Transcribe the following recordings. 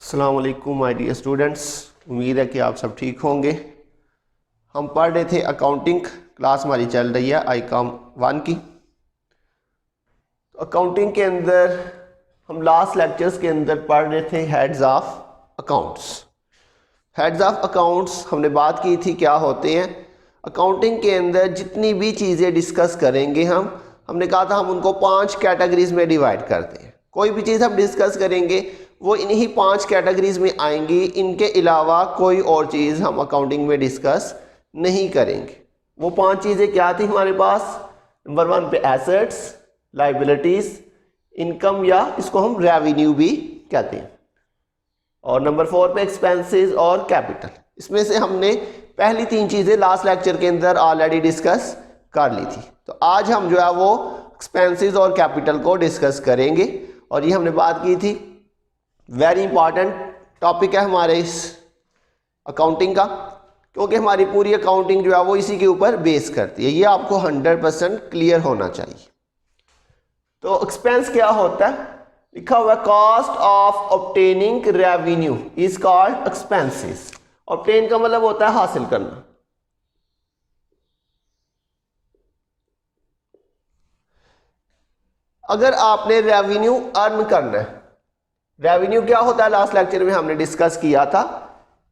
अस्सलाम वालेकुम my dear students, उम्मीद है कि आप सब ठीक होंगे। हम पढ़ रहे थे अकाउंटिंग, क्लास हमारी चल रही है आईकॉम 1 की। अकाउंटिंग के अंदर हम लास्ट लेक्चर्स के अंदर पढ़ रहे थे heads of accounts. Heads of accounts हमने बात की थी क्या होते हैं। अकाउंटिंग के अंदर जितनी भी चीज़ें डिस्कस करेंगे हमने कहा था हम उनको 5 कैटेगरीज में डिवाइड करते हैं। कोई भी चीज़ हम डिस्कस करेंगे वो इन्हीं 5 कैटेगरीज में आएंगी, इनके अलावा कोई और चीज़ हम अकाउंटिंग में डिस्कस नहीं करेंगे। वो 5 चीज़ें क्या थी हमारे पास? नंबर 1 पे एसेट्स, लाइबिलिटीज़, इनकम या इसको हम रेवेन्यू भी कहते हैं, और नंबर 4 पे एक्सपेंसेस और कैपिटल। इसमें से हमने पहली 3 चीज़ें लास्ट लेक्चर के अंदर ऑलरेडी डिस्कस कर ली थी। तो आज हम जो है वो एक्सपेंसेस और कैपिटल को डिस्कस करेंगे, और ये हमने बात की थी वेरी इंपॉर्टेंट टॉपिक है हमारे इस अकाउंटिंग का, क्योंकि हमारी पूरी अकाउंटिंग जो है वो इसी के ऊपर बेस करती है। ये आपको 100% क्लियर होना चाहिए। तो एक्सपेंस क्या होता है? लिखा हुआ cost of obtaining revenue is called expenses. Obtain का मतलब होता है हासिल करना। अगर आपने रेवेन्यू अर्न करना है, रेवेन्यू क्या होता है लास्ट लेक्चर में हमने डिस्कस किया था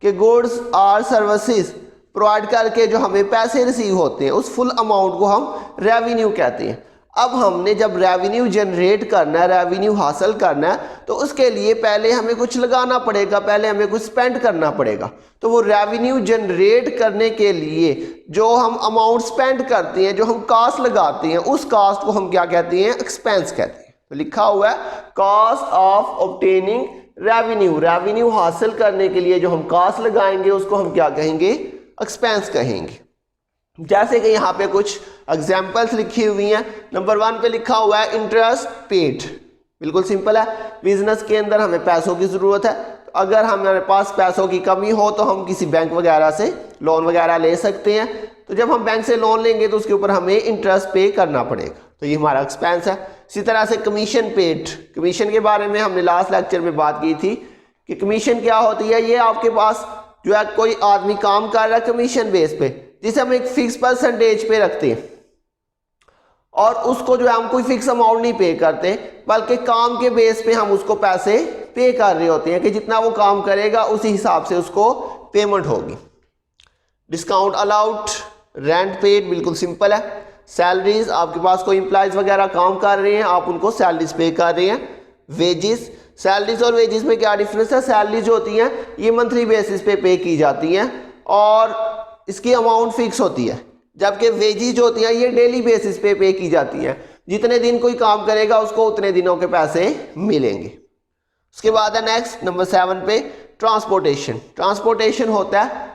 कि गुड्स और सर्विसेज प्रोवाइड करके जो हमें पैसे रिसीव होते हैं उस फुल अमाउंट को हम रेवेन्यू कहते हैं। अब हमने जब रेवेन्यू जनरेट करना है, रेवेन्यू हासिल करना है, तो उसके लिए पहले हमें कुछ लगाना पड़ेगा, पहले हमें कुछ स्पेंड करना पड़ेगा। तो वो रेवेन्यू जनरेट करने के लिए जो हम अमाउंट स्पेंड करते हैं, जो हम कॉस्ट लगाते हैं, उस कॉस्ट को हम क्या कहते हैं? एक्सपेंस कहते हैं। तो लिखा हुआ है cost of obtaining revenue. Revenue हासिल करने के लिए जो हम कॉस्ट लगाएंगे उसको हम क्या कहेंगे? एक्सपेंस कहेंगे। जैसे कि यहाँ पे कुछ एग्जाम्पल्स लिखी हुई हैं। नंबर 1 पे लिखा हुआ है इंटरेस्ट पेड। बिल्कुल सिंपल है, बिजनेस के अंदर हमें पैसों की ज़रूरत है। तो अगर हमारे पास पैसों की कमी हो तो हम किसी बैंक वगैरह से लोन वगैरह ले सकते हैं। तो जब हम बैंक से लोन लेंगे तो उसके ऊपर हमें इंटरेस्ट पे करना पड़ेगा, तो ये हमारा एक्सपेंस है। इसी तरह से कमीशन पेड। कमीशन के बारे में हमने लास्ट लेक्चर में बात की थी कि कमीशन क्या होती है। ये आपके पास जो है कोई आदमी काम कर रहा है कमीशन बेस पे, जिसे हम एक फिक्स परसेंटेज पे रखते हैं, और उसको जो है हम कोई फिक्स अमाउंट नहीं पे करते, बल्कि काम के बेस पे हम उसको पैसे पे कर रहे होते हैं कि जितना वो काम करेगा उसी हिसाब से उसको पेमेंट होगी। डिस्काउंट अलाउड, रेंट पेड, बिल्कुल सिंपल है। सैलरीज, आपके पास कोई एम्प्लॉयज वगैरह काम कर रहे हैं, आप उनको सैलरीज पे कर रहे हैं। वेजेस, सैलरीज और वेजेस में क्या डिफरेंस है? सैलरीज होती हैं ये मंथली बेसिस पे की जाती हैं और इसकी अमाउंट फिक्स होती है, जबकि वेजेस जो होती हैं ये डेली बेसिस पे की जाती हैं। जितने दिन कोई काम करेगा उसको उतने दिनों के पैसे मिलेंगे। उसके बाद है नेक्स्ट नंबर 7 पे ट्रांसपोर्टेशन। ट्रांसपोर्टेशन होता है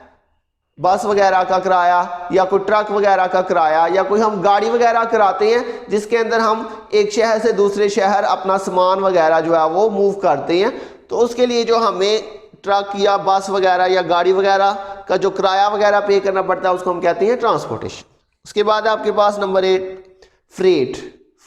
बस वगैरह का किराया, या कोई ट्रक वगैरह का किराया, या कोई हम गाड़ी वगैरह कराते हैं जिसके अंदर हम एक शहर से दूसरे शहर अपना सामान वगैरह जो है वो मूव करते हैं। तो उसके लिए जो हमें ट्रक या बस वगैरह या गाड़ी वगैरह का जो किराया वगैरह पे करना पड़ता है उसको हम कहते हैं ट्रांसपोर्टेशन। उसके बाद आपके पास नंबर 8 फ्रेट।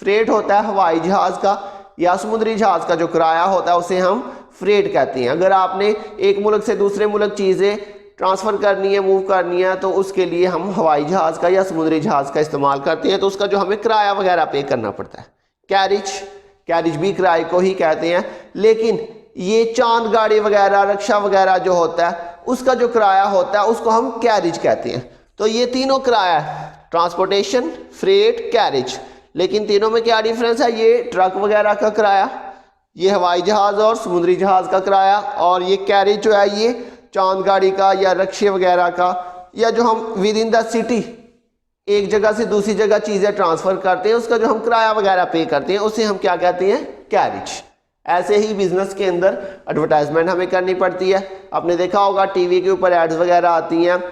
फ्रेट होता है हवाई जहाज़ का या समुद्री जहाज़ का जो किराया होता है उसे हम फ्रेट कहते हैं। अगर आपने एक मुल्क से दूसरे मुल्क चीज़ें ट्रांसफ़र करनी है, मूव करनी है, तो उसके लिए हम हवाई जहाज़ का या समुद्री जहाज़ का इस्तेमाल करते हैं, तो उसका जो हमें किराया वगैरह पे करना पड़ता है। कैरिज भी किराए को ही कहते हैं, लेकिन ये चांद गाड़ी वगैरह, रक्षा वगैरह जो होता है उसका जो किराया होता है उसको हम कैरिज कहते हैं। तो ये तीनों किराया है, ट्रांसपोर्टेशन, फ्रेट, कैरिज। लेकिन तीनों में क्या डिफरेंस है? ये ट्रक वगैरह का किराया, ये हवाई जहाज़ और समुद्री जहाज़ का किराया, और ये कैरिज जो है ये चांद गाड़ी का या रक्षे वगैरह का, या जो हम विद इन द सिटी एक जगह से दूसरी जगह चीज़ें ट्रांसफ़र करते हैं उसका जो हम किराया वगैरह पे करते हैं उसे हम क्या कहते हैं? कैरिज। ऐसे ही बिजनेस के अंदर एडवर्टाइजमेंट हमें करनी पड़ती है। आपने देखा होगा टीवी के ऊपर एड्स वगैरह आती हैं,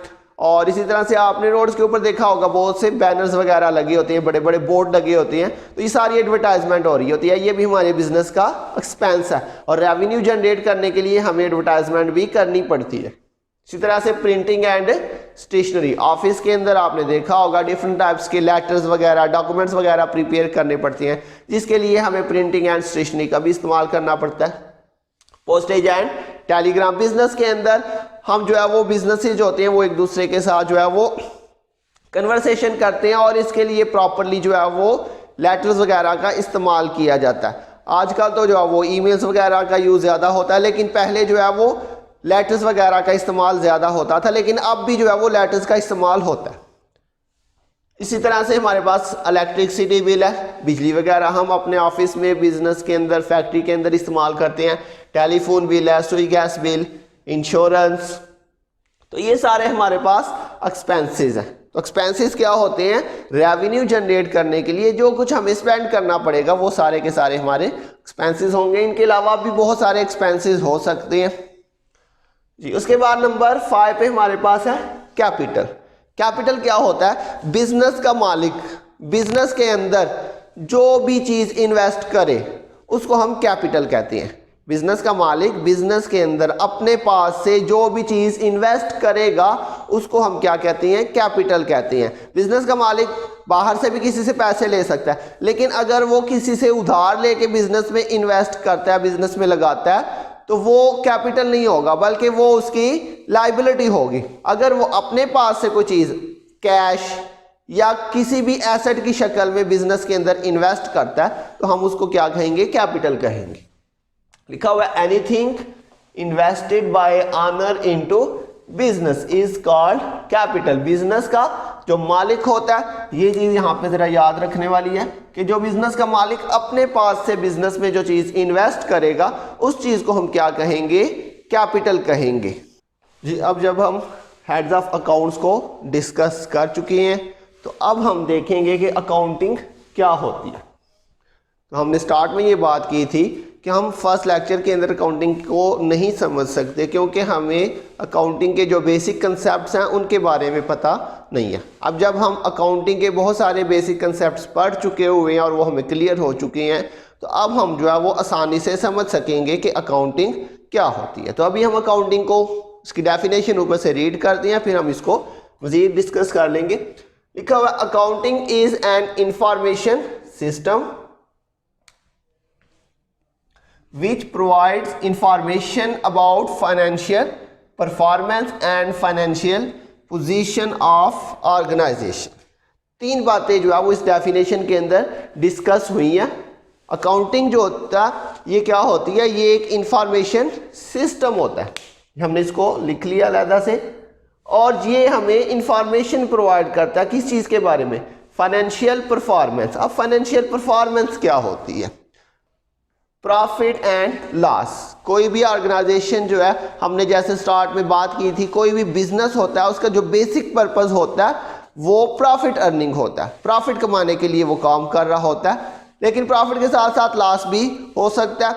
और इसी तरह से आपने रोड्स के ऊपर देखा होगा बहुत से बैनर्स वगैरह लगे होते हैं, बड़े बड़े बोर्ड लगे होते हैं। तो ये सारी एडवर्टाइजमेंट हो रही होती है, ये भी हमारे बिजनेस का एक्सपेंस है, और रेवेन्यू जनरेट करने के लिए हमें एडवर्टाइजमेंट भी करनी पड़ती है। इसी तरह से प्रिंटिंग एंड स्टेशनरी, ऑफिस के अंदर आपने देखा होगा डिफरेंट टाइप्स के लेटर्स वगैरह, डॉक्यूमेंट्स वगैरह प्रिपेयर करने पड़ते हैं, जिसके लिए हमें प्रिंटिंग एंड स्टेशनरी का भी इस्तेमाल करना पड़ता है। Postage and Telegram. बिजनेस के अंदर हम जो है वो बिजनेसेस जो होते हैं वो एक दूसरे के साथ जो है वो कन्वर्सेशन करते हैं और इसके लिए प्रॉपरली जो है वो लेटर्स वगैरह का इस्तेमाल किया जाता है। आजकल तो जो है वो ईमेल्स वगैरह का यूज़ ज़्यादा होता है, लेकिन पहले जो है वो लेटर्स वगैरह का इस्तेमाल ज़्यादा होता था, लेकिन अब भी जो है वो लेटर्स का इस्तेमाल होता है। इसी तरह से हमारे पास इलेक्ट्रिसिटी बिल है, बिजली वगैरह हम अपने ऑफिस में, बिजनेस के अंदर, फैक्ट्री के अंदर इस्तेमाल करते हैं। टेलीफोन बिल है, सुई गैस बिल, इंश्योरेंस, तो ये सारे हमारे पास एक्सपेंसेस हैं। तो एक्सपेंसेस क्या होते हैं? रेवेन्यू जनरेट करने के लिए जो कुछ हमें स्पेंड करना पड़ेगा वो सारे के सारे हमारे एक्सपेंसेस होंगे। इनके अलावा भी बहुत सारे एक्सपेंसेस हो सकते हैं जी। उसके बाद नंबर 5 पे हमारे पास है कैपिटल। कैपिटल क्या होता है? बिजनेस का मालिक बिजनेस के अंदर जो भी चीज इन्वेस्ट करे उसको हम कैपिटल कहते हैं। बिजनेस का मालिक बिजनेस के अंदर अपने पास से जो भी चीज इन्वेस्ट करेगा उसको हम क्या कहते हैं? कैपिटल कहते हैं। बिजनेस का मालिक बाहर से भी किसी से पैसे ले सकता है, लेकिन अगर वो किसी से उधार लेके बिजनेस में इन्वेस्ट करता है, बिजनेस में लगाता है, तो वो कैपिटल नहीं होगा बल्कि वो उसकी लायबिलिटी होगी। अगर वो अपने पास से कोई चीज कैश या किसी भी एसेट की शक्ल में बिजनेस के अंदर इन्वेस्ट करता है तो हम उसको क्या कहेंगे? कैपिटल कहेंगे। लिखा हुआ है anything invested bye honour into business is called capital. Business का जो मालिक होता है, ये चीज यहां पे जरा याद रखने वाली है कि जो बिजनेस का मालिक अपने पास से बिजनेस में जो चीज इन्वेस्ट करेगा उस चीज को हम क्या कहेंगे? कैपिटल कहेंगे जी। अब जब हम हेड्स ऑफ अकाउंट्स को डिस्कस कर चुके हैं तो अब हम देखेंगे कि अकाउंटिंग क्या होती है। तो हमने स्टार्ट में ये बात की थी कि हम फर्स्ट लेक्चर के अंदर अकाउंटिंग को नहीं समझ सकते क्योंकि हमें अकाउंटिंग के जो बेसिक कंसेप्ट्स हैं उनके बारे में पता नहीं है। अब जब हम अकाउंटिंग के बहुत सारे बेसिक कंसेप्ट्स पढ़ चुके हुए हैं और वो हमें क्लियर हो चुके हैं तो अब हम जो है वो आसानी से समझ सकेंगे कि अकाउंटिंग क्या होती है। तो अभी हम अकाउंटिंग को इसकी डेफिनेशन ऊपर से रीड करते हैं, फिर हम इसको मज़ीद डिस्कस कर लेंगे। लिखा हुआ accounting is an information system which provides information about financial performance and financial position of organization। 3 बातें जो है वो इस डेफिनेशन के अंदर डिस्कस हुई हैं। अकाउंटिंग जो होता है ये क्या होती है? ये एक इंफॉर्मेशन सिस्टम होता है, हमने इसको लिख लिया अलहदा से, और ये हमें इंफॉर्मेशन प्रोवाइड करता है किस चीज़ के बारे में? Financial performance. अब फाइनेंशियल परफॉर्मेंस क्या होती है? Profit and loss. कोई भी ऑर्गेनाइजेशन जो है, हमने जैसे स्टार्ट में बात की थी, कोई भी बिजनेस होता है उसका जो बेसिक पर्पस होता है वो प्रॉफिट अर्निंग होता है। प्रॉफिट कमाने के लिए वो काम कर रहा होता है, लेकिन प्रॉफिट के साथ साथ लॉस भी हो सकता है।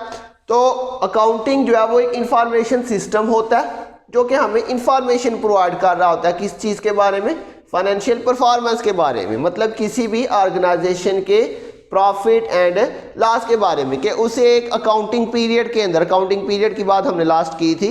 तो अकाउंटिंग जो है वो एक इंफॉर्मेशन सिस्टम होता है जो कि हमें इंफॉर्मेशन प्रोवाइड कर रहा होता है किस चीज़ के बारे में? फाइनेंशियल परफॉर्मेंस के बारे में, मतलब किसी भी ऑर्गेनाइजेशन के प्रॉफिट एंड लॉस के बारे में, कि उसे एक अकाउंटिंग पीरियड के अंदर, अकाउंटिंग पीरियड की बात हमने लास्ट की थी।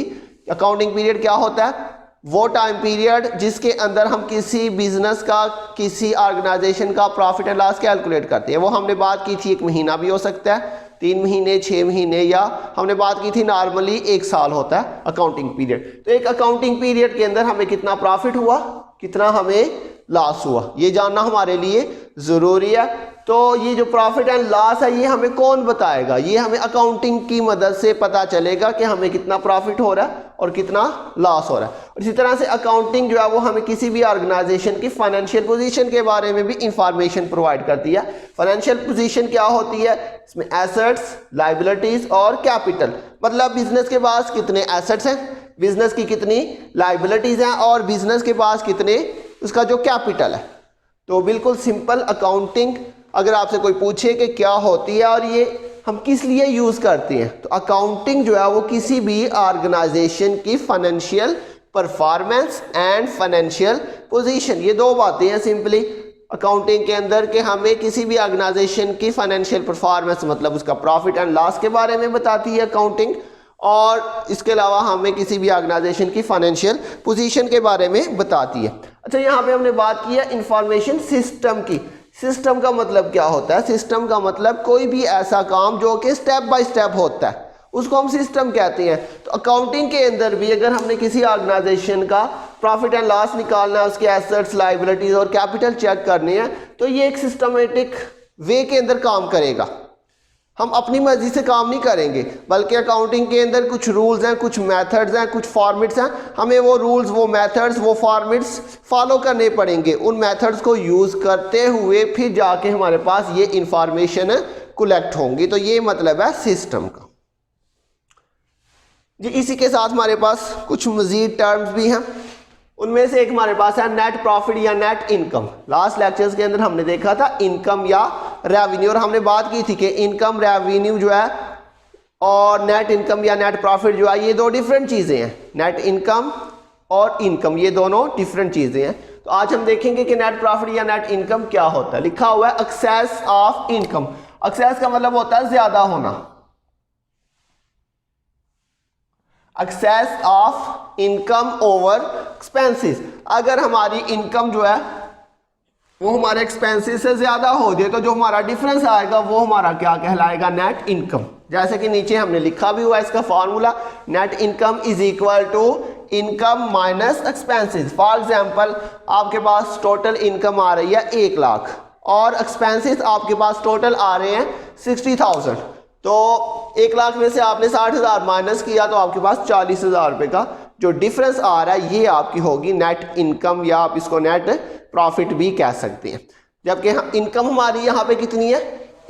अकाउंटिंग पीरियड क्या होता है? वो टाइम पीरियड जिसके अंदर हम किसी बिजनेस का, किसी ऑर्गेनाइजेशन का प्रॉफिट एंड लॉस कैलकुलेट करते हैं। वो हमने बात की थी 1 महीना भी हो सकता है, 3 महीने, 6 महीने, या हमने बात की थी नॉर्मली 1 साल होता है अकाउंटिंग पीरियड। तो एक अकाउंटिंग पीरियड के अंदर हमें कितना प्रॉफिट हुआ, कितना हमें लॉस हुआ, ये जानना हमारे लिए ज़रूरी है। तो ये जो प्रॉफिट एंड लॉस है ये हमें कौन बताएगा? ये हमें अकाउंटिंग की मदद से पता चलेगा कि हमें कितना प्रॉफिट हो रहा है और कितना लॉस हो रहा है। और इसी तरह से अकाउंटिंग जो है वो हमें किसी भी ऑर्गेनाइजेशन की फाइनेंशियल पोजीशन के बारे में भी इंफॉर्मेशन प्रोवाइड करती है। फाइनेंशियल पोजीशन क्या होती है? इसमें एसेट्स, लायबिलिटीज और कैपिटल, मतलब बिजनेस के पास कितने एसेट्स हैं, बिजनेस की कितनी लायबिलिटीज हैं और बिजनेस के पास कितने उसका जो कैपिटल है। तो बिल्कुल सिंपल अकाउंटिंग अगर आपसे कोई पूछे कि क्या होती है और ये हम किस लिए यूज़ करते हैं, तो अकाउंटिंग जो है वो किसी भी ऑर्गेनाइजेशन की financial performance and financial position, ये 2 बातें हैं सिंपली अकाउंटिंग के अंदर, कि हमें किसी भी ऑर्गेनाइजेशन की फाइनेंशियल परफॉर्मेंस मतलब उसका प्रॉफिट एंड लॉस के बारे में बताती है अकाउंटिंग, और इसके अलावा हमें किसी भी ऑर्गेनाइजेशन की फाइनेंशियल पोजीशन के बारे में बताती है। अच्छा, यहाँ पे हमने बात की है इंफॉर्मेशन सिस्टम की। सिस्टम का मतलब क्या होता है? सिस्टम का मतलब कोई भी ऐसा काम जो कि स्टेप बाय स्टेप होता है, उसको हम सिस्टम कहते हैं। तो अकाउंटिंग के अंदर भी अगर हमने किसी ऑर्गेनाइजेशन का प्रॉफिट एंड लॉस निकालना है, उसके एसेट्स, लायबिलिटीज और कैपिटल चेक करने हैं, तो ये एक सिस्टमेटिक वे के अंदर काम करेगा। हम अपनी मर्जी से काम नहीं करेंगे, बल्कि अकाउंटिंग के अंदर कुछ रूल्स हैं, कुछ मेथड्स हैं, कुछ फॉर्मेट्स हैं। हमें वो रूल्स, वो मेथड्स, वो फॉर्मेट्स फॉलो करने पड़ेंगे। उन मेथड्स को यूज़ करते हुए फिर जाके हमारे पास ये इंफॉर्मेशन कलेक्ट होंगी। तो ये मतलब है सिस्टम का जी। इसी के साथ हमारे पास कुछ मजीद टर्म्स भी हैं। उनमें से एक हमारे पास है नेट प्रॉफिट या नेट इनकम। लास्ट लेक्चर्स के अंदर हमने देखा था इनकम या रेवेन्यू, और हमने बात की थी कि इनकम, रेवेन्यू जो है और नेट इनकम या नेट प्रॉफिट जो है, ये दो डिफरेंट चीज़ें हैं। नेट इनकम और इनकम ये दोनों डिफरेंट चीज़ें हैं। तो आज हम देखेंगे कि नेट प्रॉफिट या नेट इनकम क्या होता है। लिखा हुआ है एक्सेस ऑफ इनकम। एक्सेस का मतलब होता है ज्यादा होना। Excess of income over expenses. अगर हमारी इनकम जो है वो हमारे एक्सपेंसेस से ज्यादा हो जाए तो जो हमारा डिफरेंस आएगा वो हमारा क्या कहलाएगा, नेट इनकम। जैसे कि नीचे हमने लिखा भी हुआ है इसका formula, net income is equal to income minus expenses. For example आपके पास टोटल इनकम आ रही है 1 लाख और एक्सपेंसेस आपके पास टोटल आ रहे हैं 60,000। तो 1 लाख में से आपने 60,000 माइनस किया तो आपके पास 40,000 रुपए का जो डिफरेंस आ रहा है ये आपकी होगी नेट इनकम, या आप इसको नेट प्रॉफिट भी कह सकते हैं। जबकि इनकम हमारी यहाँ पे कितनी है,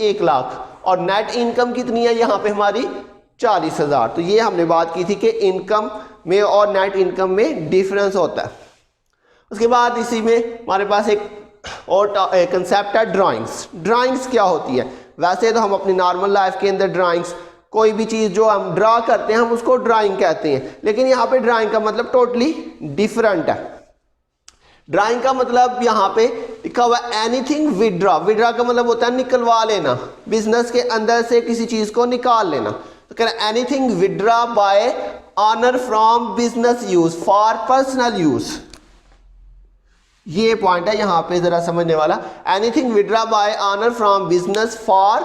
1 लाख, और नेट इनकम कितनी है यहाँ पे हमारी 40,000। तो ये हमने बात की थी कि इनकम में और नेट इनकम में डिफरेंस होता है। उसके बाद इसी में हमारे पास एक और कंसेप्ट है ड्राइंग्स। ड्राइंग्स क्या होती है? वैसे तो हम अपनी नॉर्मल लाइफ के अंदर ड्राइंग्स, कोई भी चीज़ जो हम ड्रा करते हैं हम उसको ड्राइंग कहते हैं, लेकिन यहाँ पे ड्राइंग का मतलब टोटली डिफरेंट है। ड्राइंग का मतलब यहाँ पे लिखा हुआ है एनीथिंग विड्रा। विड्रा का मतलब होता है निकलवा लेना, बिजनेस के अंदर से किसी चीज़ को निकाल लेना। तो कह रहा है anything withdraw bye honour from business use for personal use. ये पॉइंट है यहाँ पे जरा समझने वाला। Anything withdraw bye honour from business for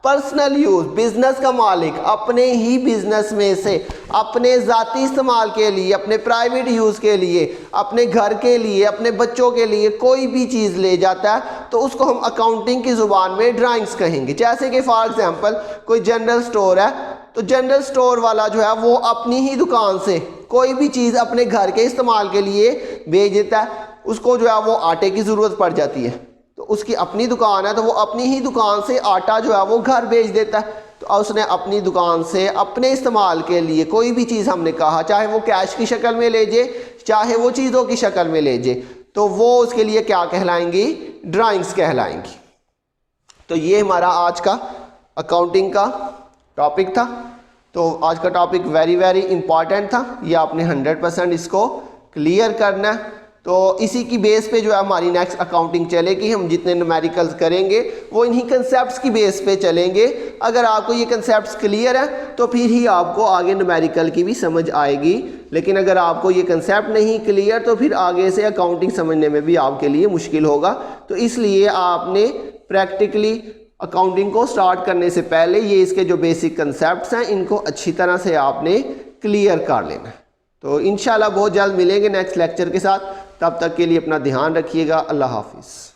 personal use. Business का मालिक अपने ही बिजनेस में से अपने ज़ाती इस्तेमाल के लिए, अपने प्राइवेट यूज़ के लिए, अपने घर के लिए, अपने बच्चों के लिए कोई भी चीज़ ले जाता है तो उसको हम अकाउंटिंग की ज़ुबान में ड्राइंग्स कहेंगे। जैसे कि फॉर एग्जांपल कोई जनरल स्टोर है तो जनरल स्टोर वाला जो है वो अपनी ही दुकान से कोई भी चीज़ अपने घर के इस्तेमाल के लिए भेज देता है। उसको जो है वो आटे की ज़रूरत पड़ जाती है तो उसकी अपनी दुकान है तो वो अपनी ही दुकान से आटा जो है वो घर भेज देता है। तो उसने अपनी दुकान से अपने इस्तेमाल के लिए कोई भी चीज़ हमने कहा, चाहे वो कैश की शक्ल में ले जाए, चाहे वो चीज़ों की शक्ल में ले जाए, तो वो उसके लिए क्या कहलाएंगी, ड्राइंग्स कहलाएंगी। तो ये हमारा आज का अकाउंटिंग का टॉपिक था। तो आज का टॉपिक वेरी इंपॉर्टेंट था, ये आपने 100% इसको क्लियर करना है। तो इसी की बेस पे जो है हमारी नेक्स्ट अकाउंटिंग चलेगी। हम जितने न्यूमेरिकल्स करेंगे वो इन्हीं कंसेप्ट्स की बेस पे चलेंगे। अगर आपको ये कंसेप्ट्स क्लियर है तो फिर ही आपको आगे न्यूमेरिकल की भी समझ आएगी, लेकिन अगर आपको ये कंसेप्ट नहीं क्लियर तो फिर आगे से अकाउंटिंग समझने में भी आपके लिए मुश्किल होगा। तो इसलिए आपने प्रैक्टिकली अकाउंटिंग को स्टार्ट करने से पहले ये इसके जो बेसिक कंसेप्ट्स हैं इनको अच्छी तरह से आपने क्लियर कर लेना है। तो इंशाल्लाह बहुत जल्द मिलेंगे नेक्स्ट लेक्चर के साथ। तब तक के लिए अपना ध्यान रखिएगा। अल्लाह हाफिज़।